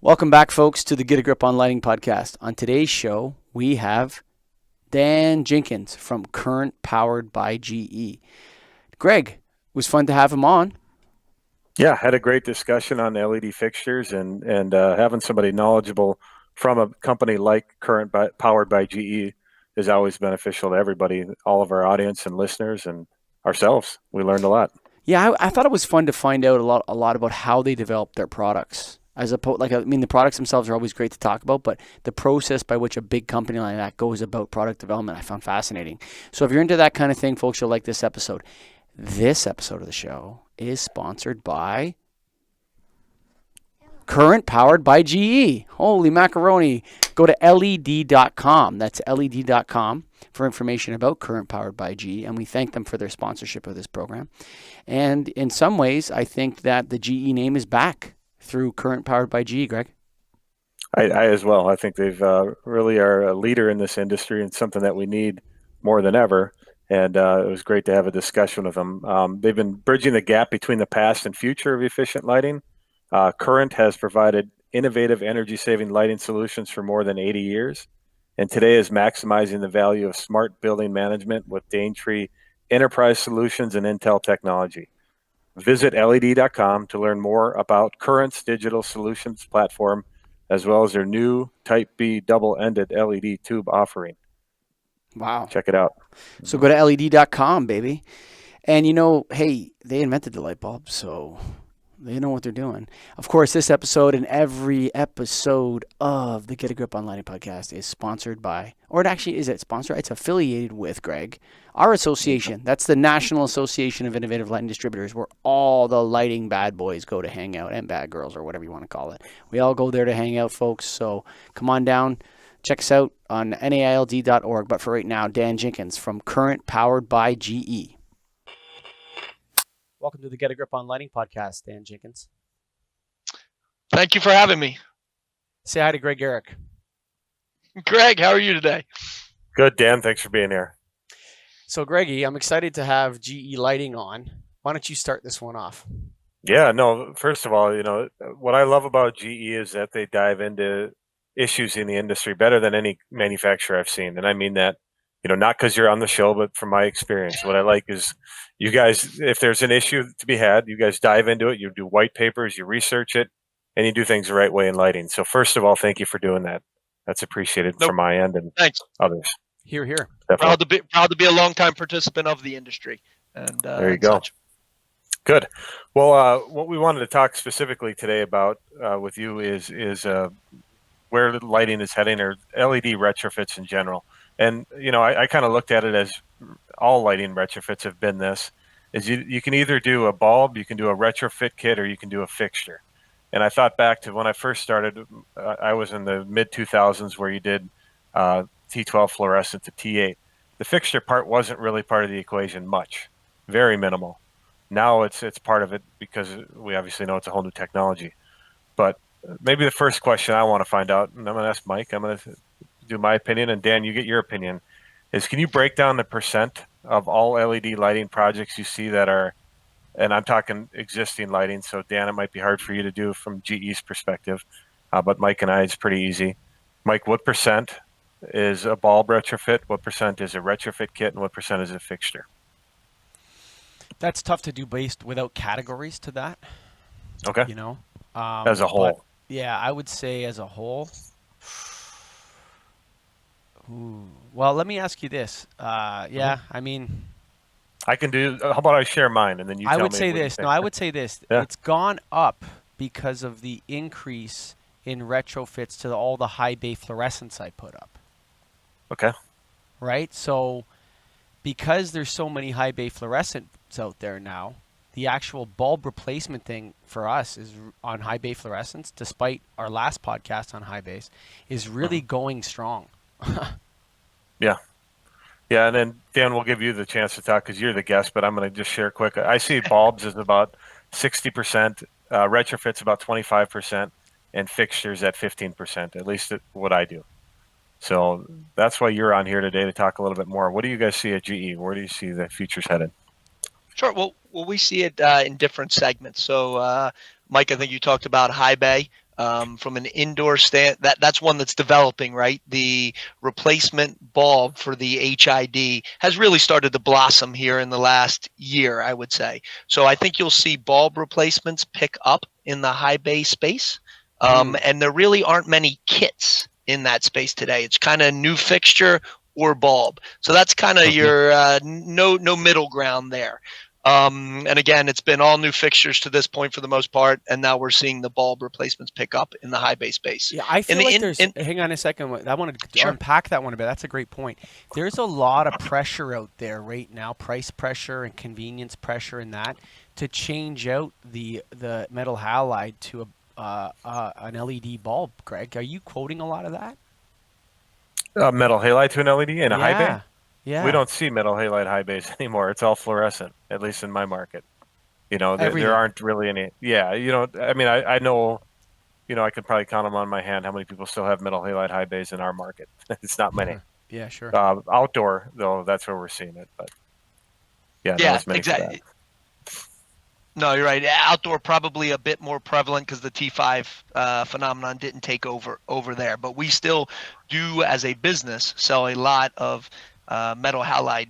Welcome back, folks, to the Get a Grip on Lighting podcast. On today's show, we have Dan Jenkins from Current Powered by GE. Greg, it was fun to have him on. Yeah, had a great discussion on LED fixtures and having somebody knowledgeable from a company like Powered by GE is always beneficial to everybody, all of our audience and listeners and ourselves. We learned a lot. Yeah, I thought it was fun to find out a lot about how they develop their products. The products themselves are always great to talk about, but the process by which a big company like that goes about product development, I found fascinating. So if you're into that kind of thing, folks, you'll like this episode. This episode of the show is sponsored by Current Powered by GE. Holy macaroni. Go to LED.com. That's LED.com for information about Current Powered by GE, and we thank them for their sponsorship of this program. And in some ways, I think that the GE name is back through Current Powered by GE, Greg. I as well. I think they've really are a leader in this industry and something that we need more than ever. And it was great to have a discussion with them. They've been bridging the gap between the past and future of efficient lighting. Current has provided innovative energy-saving lighting solutions for more than 80 years, and today is maximizing the value of smart building management with Daintree enterprise solutions and Intel technology. Visit LED.com to learn more about Current's digital solutions platform, as well as their new Type B double-ended LED tube offering. Wow. Check it out. So go to LED.com, baby. And hey, they invented the light bulb, so they know what they're doing. Of course, this episode and every episode of the Get a Grip on Lighting podcast is sponsored by, or it actually is it sponsored? It's affiliated with, Greg, our association. That's the National Association of Innovative Lighting Distributors, where all the lighting bad boys go to hang out, and bad girls, or whatever you want to call it. We all go there to hang out, folks. So come on down. Check us out on naild.org. But for right now, Dan Jenkins from Current Powered by GE. Welcome to the Get a Grip on Lighting podcast, Dan Jenkins. Thank you for having me. Say hi to Greg Eric. Greg, how are you today? Good, Dan. Thanks for being here. So, Greggy, I'm excited to have GE Lighting on. Why don't you start this one off? Yeah, no, first of all, what I love about GE is that they dive into issues in the industry better than any manufacturer I've seen. And I mean that, not because you're on the show, but from my experience. What I like is you guys, if there's an issue to be had, you guys dive into it, you do white papers, you research it, and you do things the right way in lighting. So first of all, thank you for doing that. That's appreciated from my end and thanks. Others. Hear, hear. Proud to be a longtime participant of the industry. And there you go. Such. Good. Well, what we wanted to talk specifically today about with you is where lighting is heading, or LED retrofits in general. And, I kind of looked at it as all lighting retrofits have been this, is you can either do a bulb, you can do a retrofit kit, or you can do a fixture. And I thought back to when I first started, I was in the mid-2000s where you did T12 fluorescent to T8. The fixture part wasn't really part of the equation much, very minimal. Now it's part of it because we obviously know it's a whole new technology. But maybe the first question I want to find out, and I'm going to ask Mike, I'm going to do my opinion, and Dan, you get your opinion, is can you break down the percent of all LED lighting projects you see that are, and I'm talking existing lighting, so Dan, it might be hard for you to do from GE's perspective, but Mike and I, it's pretty easy. Mike, what percent is a bulb retrofit, what percent is a retrofit kit, and what percent is a fixture? That's tough to do based without categories to that. Okay. As a whole. Yeah, I would say as a whole. Ooh. Well, let me ask you this. I mean, I can do. How about I share mine and then you tell me? I would say this. No, I would say this. Yeah. It's gone up because of the increase in retrofits to all the high bay fluorescents I put up. Okay. Right. So, because there's so many high bay fluorescents out there now, the actual bulb replacement thing for us is on high bay fluorescents, despite our last podcast on high bays, is really going strong. Yeah. Yeah, and then Dan, we'll give you the chance to talk because you're the guest, but I'm going to just share quick. I see bulbs as about 60%, retrofits about 25%, and fixtures at 15%, at least what I do. So that's why you're on here today to talk a little bit more. What do you guys see at GE? Where do you see the future's headed? Sure. Well, we see it in different segments. So, Mike, I think you talked about high bay. From an indoor stand, that's one that's developing, right? The replacement bulb for the HID has really started to blossom here in the last year, I would say. So I think you'll see bulb replacements pick up in the high bay space. And there really aren't many kits in that space today. It's kind of new fixture or bulb. So that's kind of your no middle ground there. And again, it's been all new fixtures to this point for the most part, and now we're seeing the bulb replacements pick up in the high bay space. Yeah, I feel like there's. Hang on a second. I wanted to unpack that one a bit. That's a great point. There's a lot of pressure out there right now, price pressure and convenience pressure, and that to change out the metal halide to an LED bulb. Greg, are you quoting a lot of that? Metal halide to an LED in a high bay? Yeah. We don't see metal halide high bays anymore. It's all fluorescent, at least in my market. You know, there aren't really any. Yeah, you know, I mean, I know, you know, I could probably count them on my hand how many people still have metal halide high bays in our market. It's not many. Yeah, sure. Outdoor, though, that's where we're seeing it. But yeah, exactly. No, you're right. Outdoor probably a bit more prevalent because the T5 phenomenon didn't take over there. But we still do, as a business, sell a lot of metal halide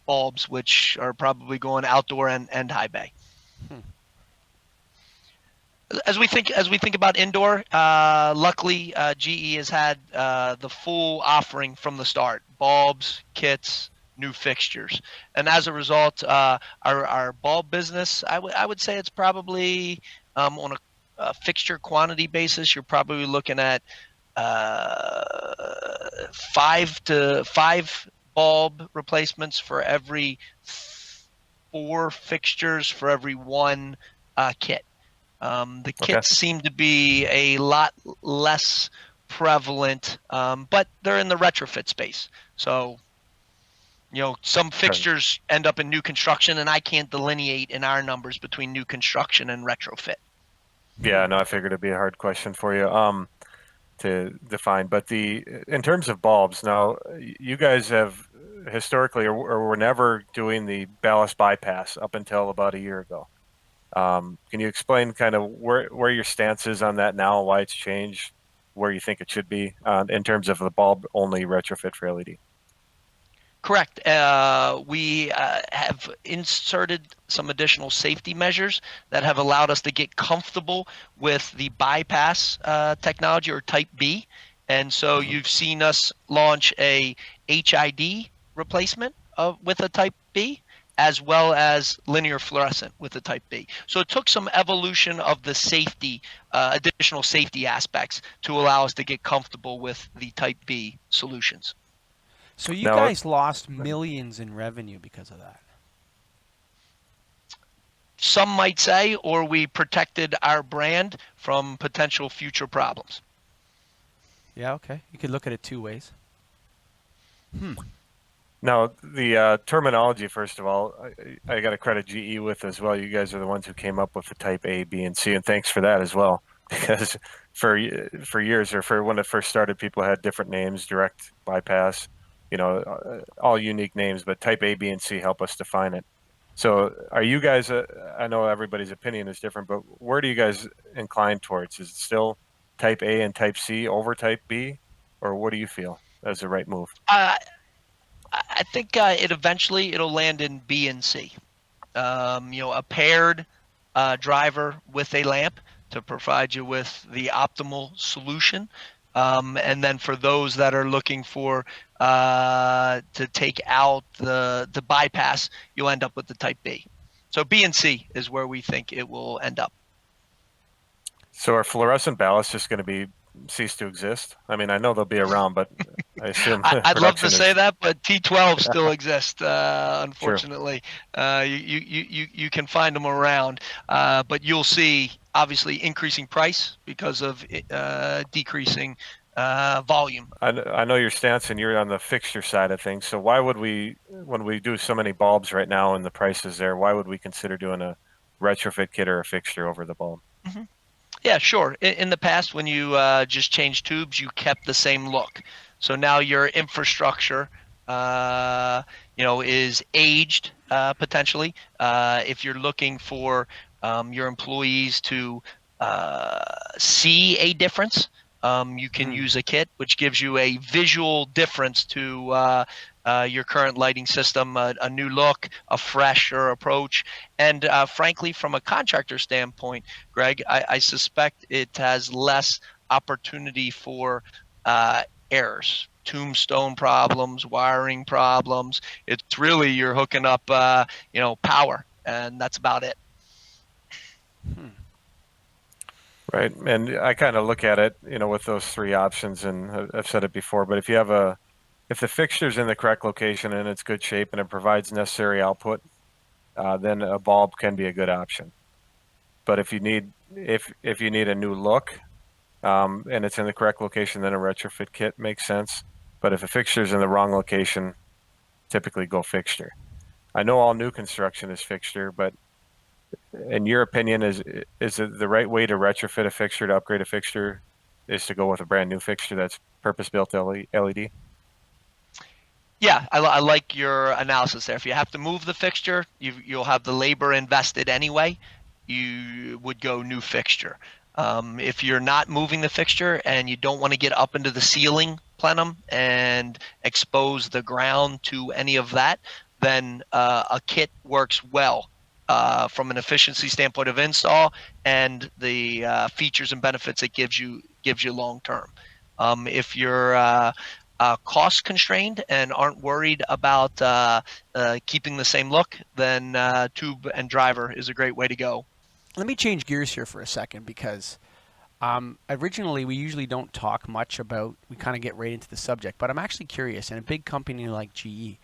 bulbs, which are probably going outdoor and high bay. As we think about indoor, luckily GE has had the full offering from the start: bulbs, kits, new fixtures, and as a result, our bulb business, I would say it's probably on a fixture quantity basis, you're probably looking at 5 bulb replacements for every 4 fixtures for every 1 kit. The kits seem to be a lot less prevalent, but they're in the retrofit space. So, you know, some fixtures end up in new construction, and I can't delineate in our numbers between new construction and retrofit. Yeah, no, I figured it'd be a hard question for you to define. But in terms of bulbs, now you guys have historically or were never doing the ballast bypass up until about a year ago. Can you explain kind of where your stance is on that now, why it's changed, where you think it should be in terms of the bulb only retrofit for LED? Correct. We have inserted some additional safety measures that have allowed us to get comfortable with the bypass technology, or Type B. And so you've seen us launch a HID replacement with a Type B, as well as linear fluorescent with a Type B. So it took some evolution of the safety, additional safety aspects to allow us to get comfortable with the Type B solutions. So you guys lost millions in revenue because of that. Some might say, or we protected our brand from potential future problems. Yeah, okay. You could look at it 2 ways. Now, the terminology, first of all, I got to credit GE with as well. You guys are the ones who came up with the Type A, B, and C, and thanks for that as well. Because for years, or for when it first started, people had different names: direct, bypass, you know, all unique names, but Type A, B, and C help us define it. So are you guys, I know everybody's opinion is different, but where do you guys incline towards? Is it still Type A and Type C over Type B? Or what do you feel as the right move? I think it'll land in B and C. You know, a paired driver with a lamp to provide you with the optimal solution. And then for those that are looking for to take out the bypass, you'll end up with the Type B. So B and C is where we think it will end up. So are fluorescent ballasts just going to cease to exist? I mean, I know they'll be around, but I assume I'd love to say that, but T12 still exists. Unfortunately, you can find them around, but you'll see obviously increasing price because of decreasing volume. I know your stance, and you're on the fixture side of things. So why would we, when we do so many bulbs right now and the price is there, why would we consider doing a retrofit kit or a fixture over the bulb? Mm-hmm. Yeah, sure. In the past, when you just changed tubes, you kept the same look. So now your infrastructure, is aged potentially. If you're looking for your employees to see a difference, you can use a kit which gives you a visual difference to your current lighting system, a new look, a fresher approach. And frankly, from a contractor standpoint, Greg, I suspect it has less opportunity for errors, tombstone problems, wiring problems. It's really you're hooking up, power, and that's about it. Right. And I kind of look at it, with those three options, and I've said it before, but if the fixture's in the correct location and it's good shape and it provides necessary output, then a bulb can be a good option. But if you need a new look, and it's in the correct location, then a retrofit kit makes sense. But if a fixture's in the wrong location, typically go fixture. I know all new construction is fixture, but in your opinion, is it the right way to retrofit a fixture, to upgrade a fixture, is to go with a brand new fixture that's purpose-built LED? Yeah, I like your analysis there. If you have to move the fixture, you'll have the labor invested anyway. You would go new fixture. If you're not moving the fixture and you don't want to get up into the ceiling plenum and expose the ground to any of that, then a kit works well from an efficiency standpoint of install and the features and benefits it gives you long term. If you're cost constrained and aren't worried about keeping the same look, then tube and driver is a great way to go. Let me change gears here for a second, because originally we usually don't talk much about, we kind of get right into the subject, but I'm actually curious, in a big company like GE,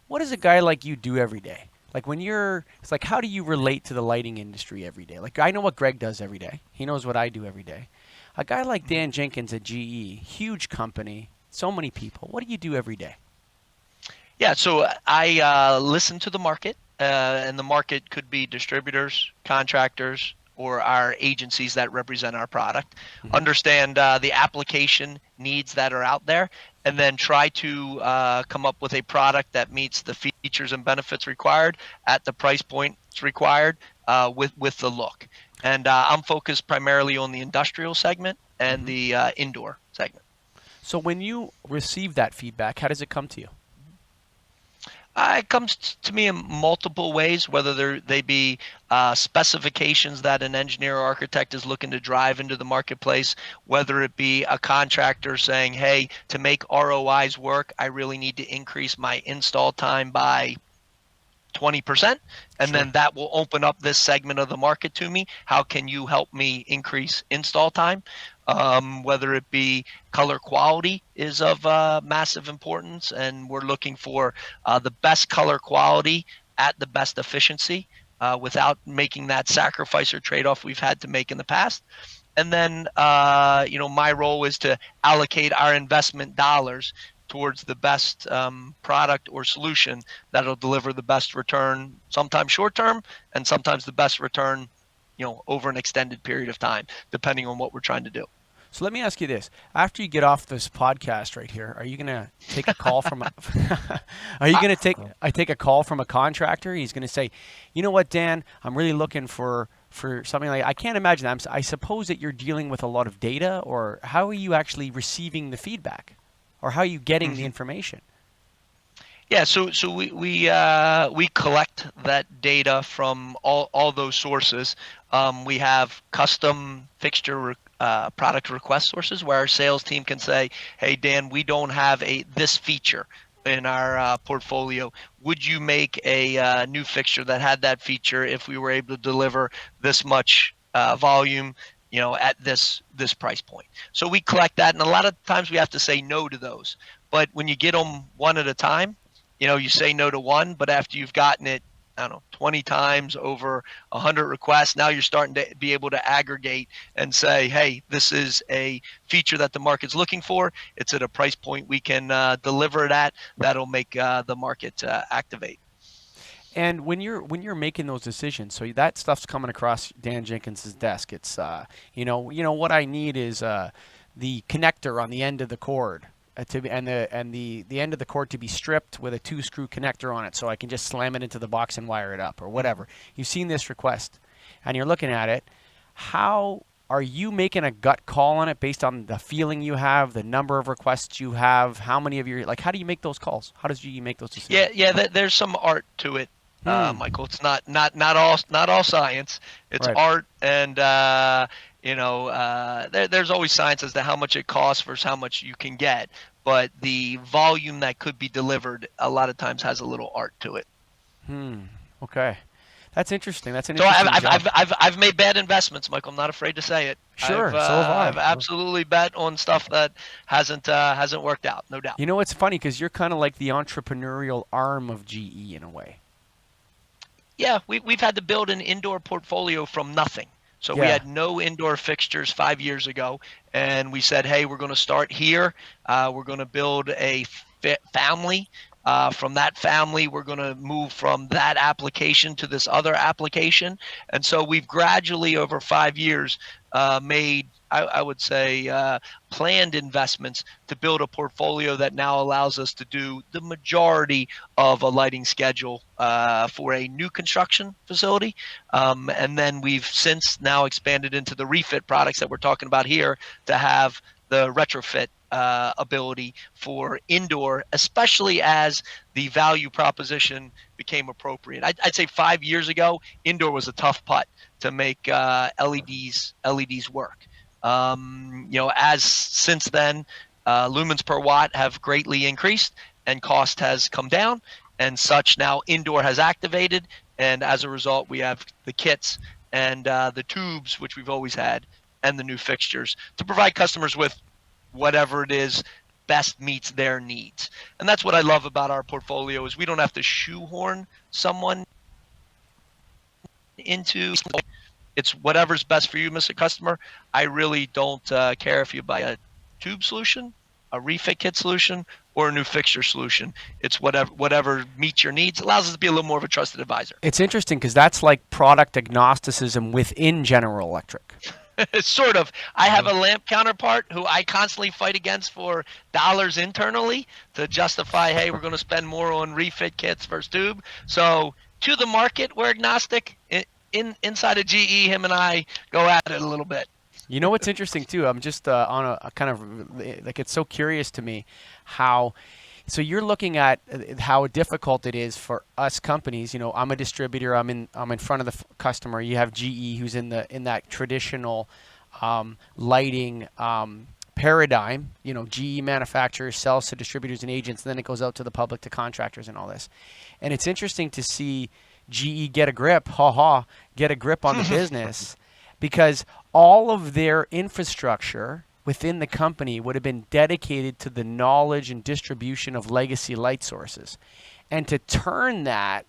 what does a guy like you do every day? Like it's like, how do you relate to the lighting industry every day? Like, I know what Greg does every day. He knows what I do every day. A guy like Dan Jenkins at GE, huge company, so many people. What do you do every day? Yeah, so I listen to the market, and the market could be distributors, contractors, or our agencies that represent our product. Mm-hmm. Understand the application needs that are out there, and then try to come up with a product that meets the features and benefits required at the price points required with the look. And I'm focused primarily on the industrial segment and the indoor segment. So when you receive that feedback, how does it come to you? It comes to me in multiple ways, whether they be specifications that an engineer or architect is looking to drive into the marketplace, whether it be a contractor saying, hey, to make ROIs work, I really need to increase my install time by 20%, and Sure. then that will open up this segment of the market to me. How can you help me increase install time? Whether it be color quality is of massive importance, and we're looking for the best color quality at the best efficiency without making that sacrifice or trade-off we've had to make in the past. And then, my role is to allocate our investment dollars towards the best product or solution that'll deliver the best return, sometimes short term, and sometimes the best return, over an extended period of time, depending on what we're trying to do. So let me ask you this: after you get off this podcast right here, are you gonna take a call from take a call from a contractor? He's gonna say, you know what, Dan, I'm really looking for something like, I can't imagine that. I suppose that you're dealing with a lot of data, or how are you actually receiving the feedback, or how are you getting the information? Yeah, so we collect that data from all those sources. We have custom fixture product request sources where our sales team can say, hey, Dan, we don't have this feature in our portfolio. Would you make a new fixture that had that feature if we were able to deliver this much volume, at this price point? So we collect that, and a lot of times we have to say no to those. But when you get them one at a time, you say no to one, but after you've gotten it, 20 times over 100 requests, now you're starting to be able to aggregate and say, hey, this is a feature that the market's looking for. It's at a price point we can deliver it at. That'll make the market activate. And when you're making those decisions, so that stuff's coming across Dan Jenkins's desk. It's what I need is the connector on the end of the cord. The end of the cord to be stripped with a 2-screw connector on it, so I can just slam it into the box and wire it up, or whatever. You've seen this request, and you're looking at it. How are you making a gut call on it based on the feeling you have, the number of requests you have, how many of your, like, how do you make those calls? How does GE make those decisions? Yeah. There's some art to it, Michael. It's not all science. It's Right. art, and there's always science as to how much it costs versus how much you can get. But the volume that could be delivered a lot of times has a little art to it. Okay. That's interesting. That's an So interesting job. I've made bad investments, Michael. I'm not afraid to say it. Sure, so have I. I've absolutely bet on stuff that hasn't worked out, no doubt. You know, it's funny because you're kind of like the entrepreneurial arm of GE in a way. Yeah, we've had to build an indoor portfolio from nothing. So we had no indoor fixtures 5 years ago, and we said, hey, we're going to start here. We're going to build a family. From that family, we're going to move from that application to this other application. And so we've gradually, over 5 years, made, I would say, planned investments to build a portfolio that now allows us to do the majority of a lighting schedule for a new construction facility. And then we've since now expanded into the refit products that we're talking about here to have the retrofit ability for indoor, especially as the value proposition became appropriate. I'd say 5 years ago, indoor was a tough putt to make LEDs work. As since then, lumens per watt have greatly increased and cost has come down, and such now indoor has activated, and as a result, we have the kits and the tubes, which we've always had, and the new fixtures to provide customers with whatever it is best meets their needs. And that's what I love about our portfolio is we don't have to shoehorn someone into. It's whatever's best for you, Mr. Customer. I really don't care if you buy a tube solution, a refit kit solution, or a new fixture solution. It's whatever meets your needs. It allows us to be a little more of a trusted advisor. It's interesting because that's like product agnosticism within General Electric. Sort of. I have a lamp counterpart who I constantly fight against for dollars internally to justify, hey, we're going to spend more on refit kits versus tube. So to the market, we're agnostic. Inside of GE, him and I go at it a little bit. You know what's interesting too? I'm just on a kind of like, it's so curious to me how. So you're looking at how difficult it is for us companies. You know, I'm a distributor. I'm in front of the customer. You have GE, who's in that traditional lighting paradigm. You know, GE manufactures, sells to distributors and agents, and then it goes out to the public, to contractors, and all this. And it's interesting to see GE get a grip, get a grip on the business, because all of their infrastructure within the company would have been dedicated to the knowledge and distribution of legacy light sources. And to turn that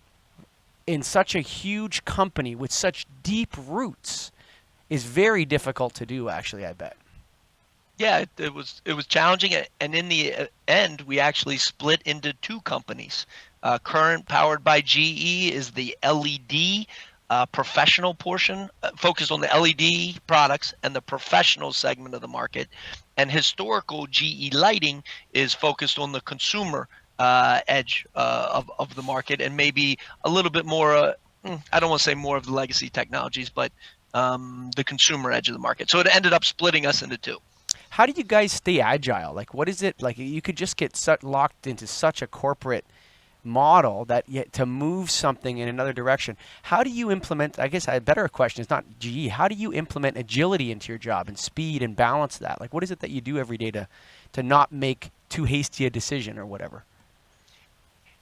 in such a huge company with such deep roots is very difficult to do, actually, I bet. Yeah, it was challenging, and in the end, we actually split into two companies. Current, powered by GE, is the LED professional portion, focused on the LED products and the professional segment of the market. And historical GE Lighting is focused on the consumer edge of the market, and maybe a little bit more, I don't want to say more of the legacy technologies, but the consumer edge of the market. So it ended up splitting us into two. How do you guys stay agile? Like, what is it? Like, you could just get locked into such a corporate model that yet to move something in another direction. How do you implement, I guess a better question is not GE, how do you implement agility into your job and speed and balance that? Like, what is it that you do every day to not make too hasty a decision or whatever?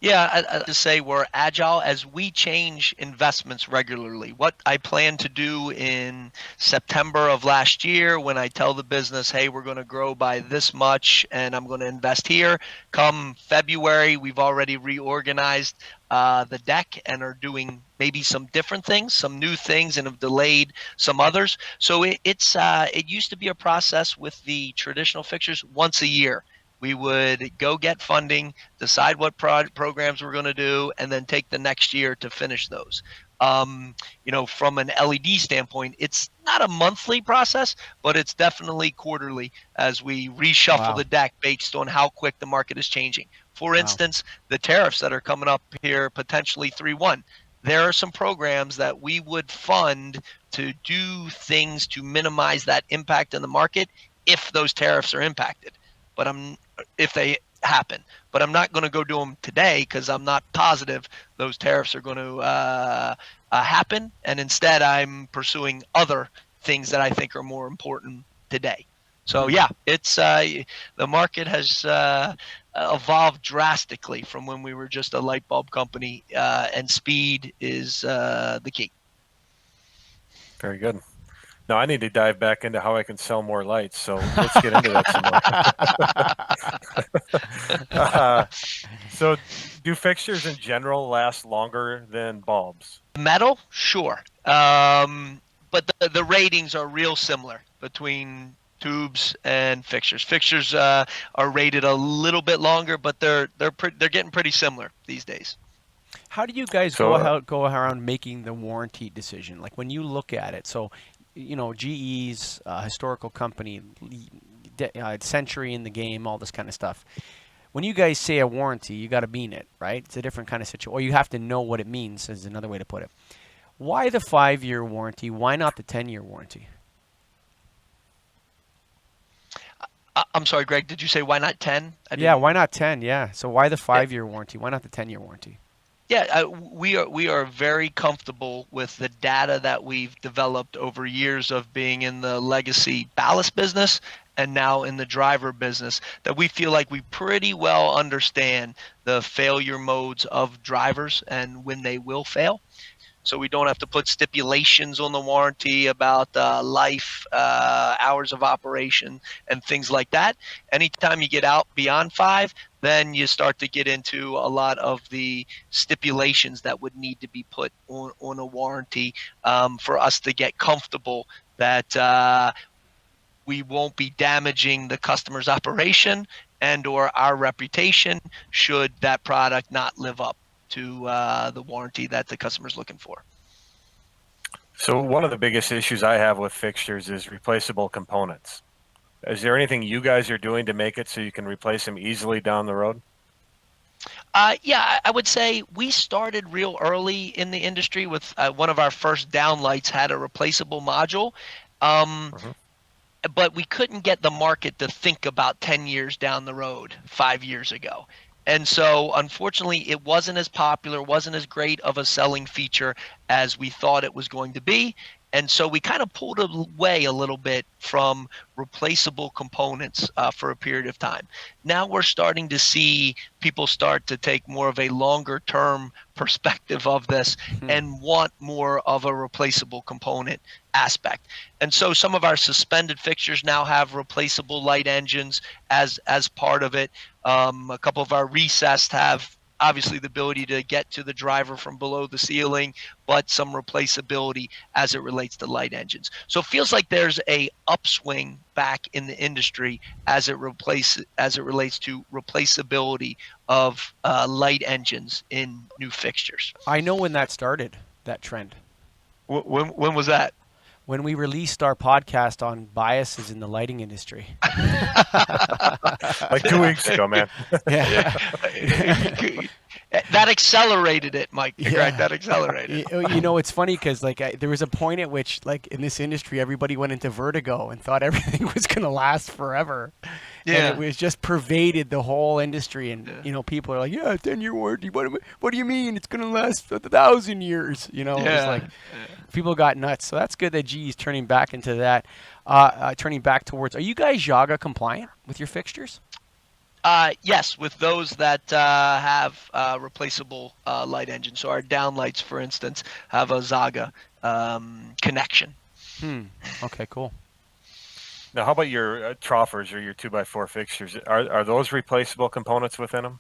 Yeah, I to say we're agile as we change investments regularly. What I plan to do in September of last year, when I tell the business, hey, we're going to grow by this much and I'm going to invest here, come February, we've already reorganized the deck and are doing maybe some different things, some new things, and have delayed some others. So it used to be a process with the traditional fixtures once a year. We would go get funding, decide what programs we're going to do, and then take the next year to finish those. From an LED standpoint, it's not a monthly process, but it's definitely quarterly as we reshuffle the deck based on how quick the market is changing. For instance, the tariffs that are coming up here, potentially 3/1. there are some programs that we would fund to do things to minimize that impact in the market if those tariffs are impacted. But if they happen. But I'm not going to go do them today because I'm not positive those tariffs are going to happen. And instead, I'm pursuing other things that I think are more important today. So yeah, it's the market has evolved drastically from when we were just a light bulb company, and speed is the key. Very good. Now I need to dive back into how I can sell more lights. So let's get into that some more. So do fixtures in general last longer than bulbs? Metal, sure. But the ratings are real similar between tubes and fixtures. Fixtures are rated a little bit longer, but they're getting pretty similar these days. How do you guys go around making the warranty decision? Like when you look at it, so you know, GE's historical company, century in the game, all this kind of stuff. When you guys say a warranty, you got to mean it, right? It's a different kind of situation, or you have to know what it means, is another way to put it. Why the 5-year warranty? Why not the 10-year warranty? I'm sorry, Greg, did you say why not 10? Yeah, why not 10? Yeah. So why the 5-year warranty? Why not the 10-year warranty? Yeah, we are very comfortable with the data that we've developed over years of being in the legacy ballast business and now in the driver business, that we feel like we pretty well understand the failure modes of drivers and when they will fail. So we don't have to put stipulations on the warranty about life, hours of operation, and things like that. Anytime you get out beyond 5, then you start to get into a lot of the stipulations that would need to be put on a warranty for us to get comfortable that we won't be damaging the customer's operation and or our reputation should that product not live up to the warranty that the customer's looking for. So one of the biggest issues I have with fixtures is replaceable components. Is there anything you guys are doing to make it so you can replace them easily down the road? Yeah, I would say we started real early in the industry with one of our first downlights had a replaceable module. But we couldn't get the market to think about 10 years down the road 5 years ago. And so, unfortunately, it wasn't as popular, wasn't as great of a selling feature as we thought it was going to be. And so we kind of pulled away a little bit from replaceable components for a period of time. Now we're starting to see people start to take more of a longer term perspective of this and want more of a replaceable component aspect. And so some of our suspended fixtures now have replaceable light engines as part of it. A couple of our recessed have obviously the ability to get to the driver from below the ceiling, but some replaceability as it relates to light engines. So it feels like there's a upswing back in the industry as it relates to replaceability of light engines in new fixtures. I know when that started, that trend. When was that? When we released our podcast on biases in the lighting industry. Like 2 weeks ago, man. Yeah. That accelerated it, Mike. Yeah. Right? That accelerated it. You know, it's funny because there was a point at which, like in this industry, everybody went into vertigo and thought everything was going to last forever. Yeah. And it was just pervaded the whole industry. And, you know, people are like, yeah, 10-year warranty. What do you mean? It's going to last 1,000 years. You know, it's like people got nuts. So that's good that GE's turning back into that, turning back towards. Are you guys Yaga compliant with your fixtures? Yes, with those that have replaceable light engines. So our downlights, for instance, have a Zaga connection. Okay, cool. Now, how about your troffers or your 2x4 fixtures? Are those replaceable components within them?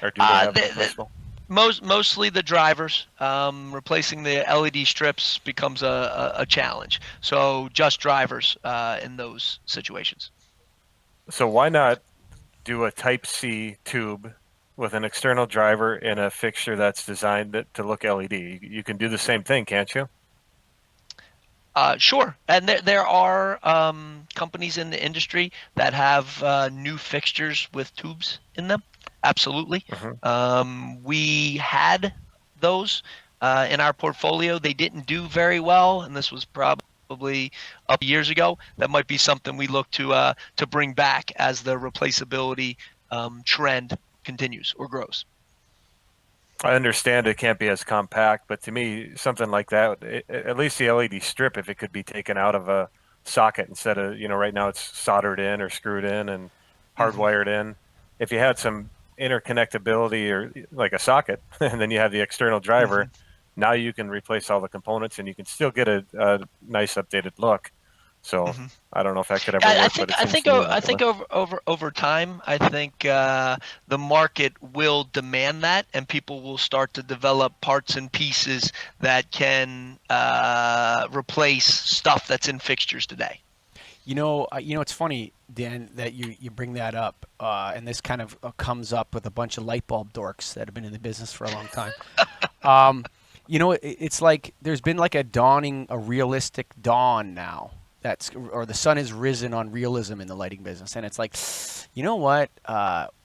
Or do they have replaceable? Mostly the drivers. Replacing the LED strips becomes a challenge. So just drivers in those situations. So why not do a Type C tube with an external driver in a fixture that's designed to look LED? You can do the same thing, can't you? Sure. And there are companies in the industry that have new fixtures with tubes in them. Absolutely. We had those in our portfolio. They didn't do very well, and this was probably up years ago. That might be something we look to bring back as the replaceability trend continues or grows. I understand it can't be as compact, but to me, something like that, at least the LED strip, if it could be taken out of a socket instead of, right now it's soldered in or screwed in and hardwired in. If you had some interconnectability or like a socket, and then you have the external driver, now you can replace all the components and you can still get a nice updated look. So I don't know if that could ever work. I think over time, I think the market will demand that, and people will start to develop parts and pieces that can replace stuff that's in fixtures today. It's funny, Dan, that you bring that up, and this kind of comes up with a bunch of light bulb dorks that have been in the business for a long time. It's like there's been like a realistic dawn now. Or the sun has risen on realism in the lighting business, and it's like, you know what?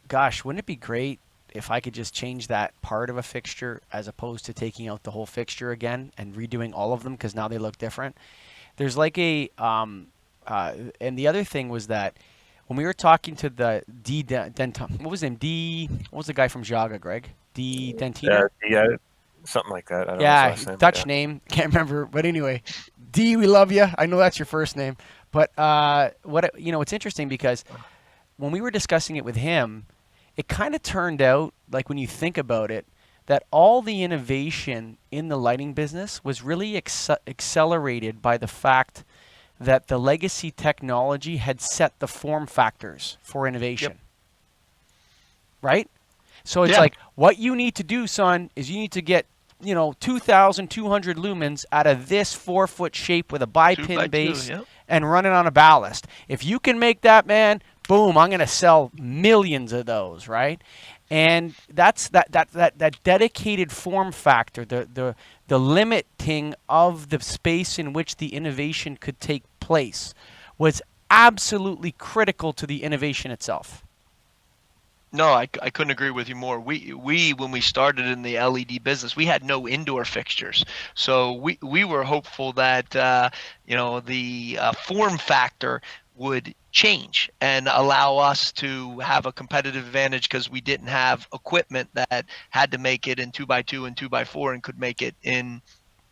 Gosh, wouldn't it be great if I could just change that part of a fixture as opposed to taking out the whole fixture again and redoing all of them because now they look different? There's like and the other thing was that when we were talking to the what was his name? What was the guy from Jaga, Greg? Dentino? Yeah, something like that. I don't know his last name, Dutch name, can't remember. But anyway, D, we love you. I know that's your first name. But it's interesting because when we were discussing it with him, it kind of turned out, like when you think about it, that all the innovation in the lighting business was really accelerated by the fact that the legacy technology had set the form factors for innovation. Yep. Right? So it's like, what you need to do, son, is you need to get 2,200 lumens out of this 4-foot shape with a bi-pin base and run it on a ballast. If you can make that, man, boom, I'm going to sell millions of those, right? And that's that dedicated form factor, the limiting of the space in which the innovation could take place was absolutely critical to the innovation itself. No, I couldn't agree with you more. We when we started in the LED business, we had no indoor fixtures, so we were hopeful that the form factor would change and allow us to have a competitive advantage because we didn't have equipment that had to make it in 2x2 and 2x4 and could make it in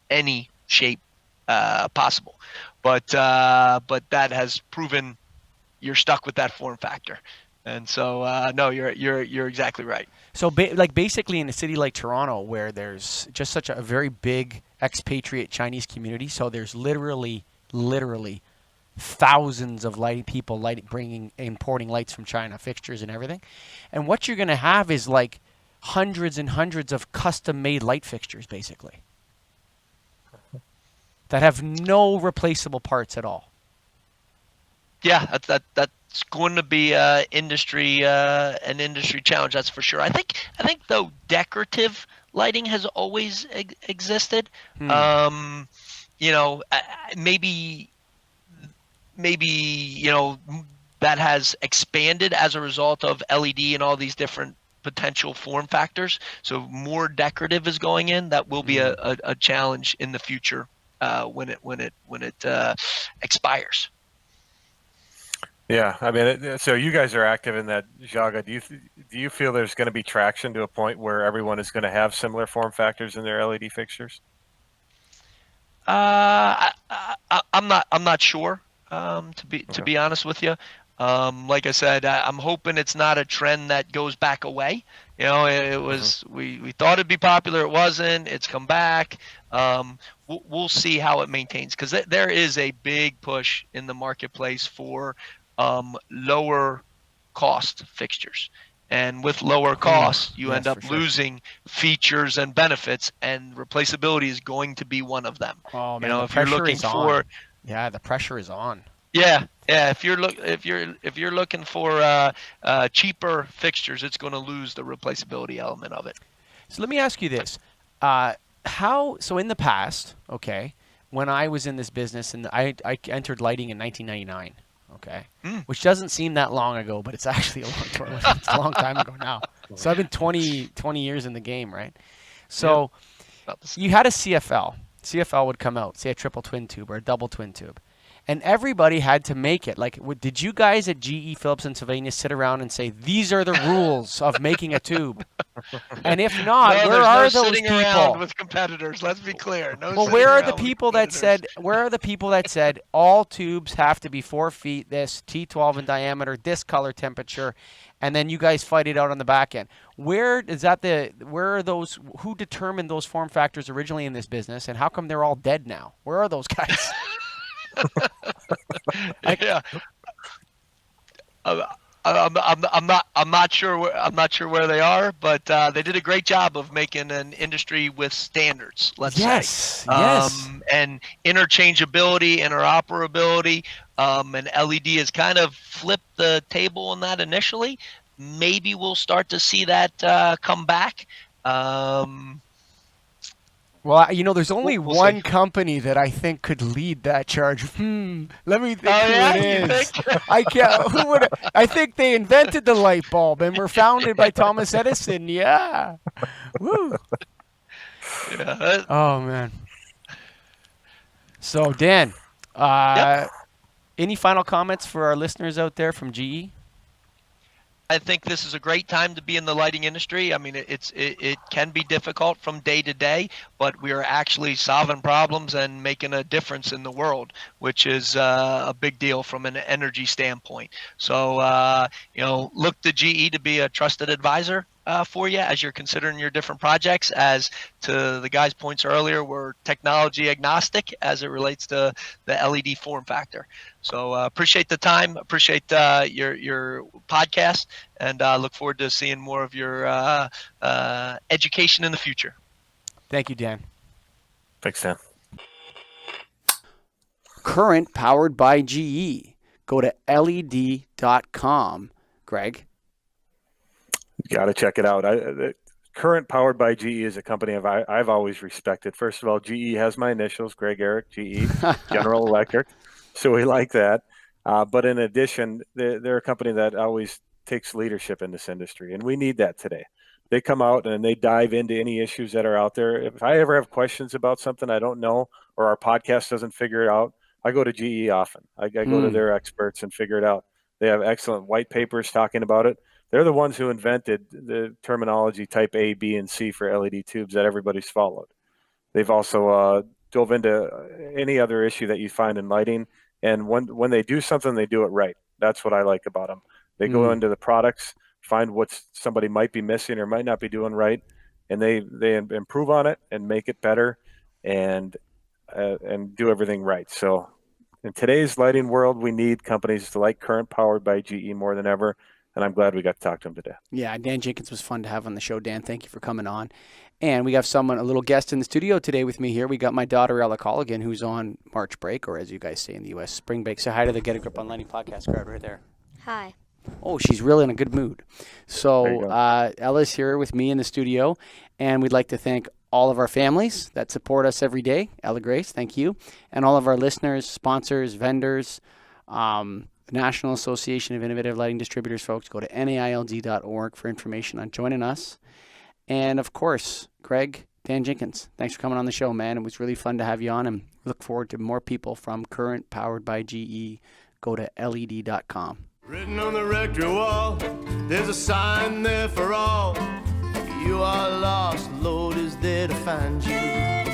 any shape possible. But that has proven you're stuck with that form factor. And so, no, you're exactly right. So, basically, in a city like Toronto, where there's just such a very big expatriate Chinese community, so there's literally thousands of importing lights from China, fixtures and everything. And what you're going to have is like hundreds and hundreds of custom-made light fixtures, basically, that have no replaceable parts at all. Yeah, that's going to be an industry challenge, that's for sure. I think though decorative lighting has always existed. Maybe that has expanded as a result of LED and all these different potential form factors. So more decorative is going in. That will be a challenge in the future when it expires. Yeah, I mean, so you guys are active in that Jaga. Do you feel there's going to be traction to a point where everyone is going to have similar form factors in their LED fixtures? I'm not sure. To be honest with you, like I said, I'm hoping it's not a trend that goes back away. It was we thought it'd be popular. It wasn't. It's come back. We'll see how it maintains because there is a big push in the marketplace for lower cost fixtures, and with lower costs you end up losing features and benefits, and replaceability is going to be one of them. Oh man, if you're looking for the pressure is on. Yeah. If you're looking for cheaper fixtures, it's going to lose the replaceability element of it. So let me ask you this: so in the past, when I was in this business, and I entered lighting in 1999. Which doesn't seem that long ago, but it's actually a long time ago now. So I've been 20 years in the game, right? So Not the same. you had a CFL. CFL would come out, say a triple twin tube or a double twin tube. And everybody had to make it. Like, did you guys at GE Phillips and Sylvania sit around and say, these are the rules of making a tube? And if not, No, where there's are no those sitting people? around with competitors. Let's be clear. No. Well, sitting where are around the with people that competitors. said? Where are the people that said all tubes have to be 4 feet, this T12 in diameter, this color temperature, and then you guys fight it out on the back end? Where is that? Where are those? Who determined those form factors originally in this business, and how come they're all dead now? Where are those guys? Yeah. I'm not sure where they are, but they did a great job of making an industry with standards. Let's say, yes. and interchangeability, interoperability, and LED has kind of flipped the table on that initially. Maybe we'll start to see that come back. Well, there's only We'll one see. company that I think could lead that charge. Let me think Oh, who yeah? it You is. think? I can't. Who would? I think they invented the light bulb and were founded by Thomas Edison. Yeah. Woo. Yeah. Oh man. So Dan, Yep. any final comments for our listeners out there from GE? I think this is a great time to be in the lighting industry. I mean, it can be difficult from day to day, but we are actually solving problems and making a difference in the world, which is a big deal from an energy standpoint. So, look to GE to be a trusted advisor for you as you're considering your different projects. As to the guy's points earlier, we're technology agnostic as it relates to the LED form factor. So appreciate the time, appreciate your podcast, and look forward to seeing more of your education in the future. Thank you, Dan. Thanks, Dan. Current powered by GE. Go to led.com. Greg. Got to check it out. Current powered by GE is a company I've always respected. First of all, GE has my initials, Greg Eric, GE, General Electric. So we like that. But in addition, they're a company that always takes leadership in this industry, and we need that today. They come out and they dive into any issues that are out there. If I ever have questions about something I don't know or our podcast doesn't figure it out, I go to GE often. I go to their experts and figure it out. They have excellent white papers talking about it. They're the ones who invented the terminology type A, B, and C for LED tubes that everybody's followed. They've also dove into any other issue that you find in lighting. And when they do something, they do it right. That's what I like about them. They go into the products, find what somebody might be missing or might not be doing right, and they improve on it and make it better and do everything right. So in today's lighting world, we need companies like Current powered by GE more than ever. And I'm glad we got to talk to him today. Yeah, Dan Jenkins was fun to have on the show. Dan, thank you for coming on. And we have a little guest in the studio today with me here. We got my daughter, Ella Colligan, who's on March break, or as you guys say in the U.S., spring break. Say hi to the Get a Grip on Lighting podcast crowd right there. Hi. Oh, she's really in a good mood. So Ella's here with me in the studio, and we'd like to thank all of our families that support us every day. Ella Grace, thank you. And all of our listeners, sponsors, vendors, National Association of Innovative Lighting Distributors folks. Go to naild.org for information on joining us. And, of course, Greg, Dan Jenkins, thanks for coming on the show, man. It was really fun to have you on, and look forward to more people from Current powered by GE. Go to led.com. Written on the rectory wall, there's a sign there for all. You are lost, Lord is there to find you.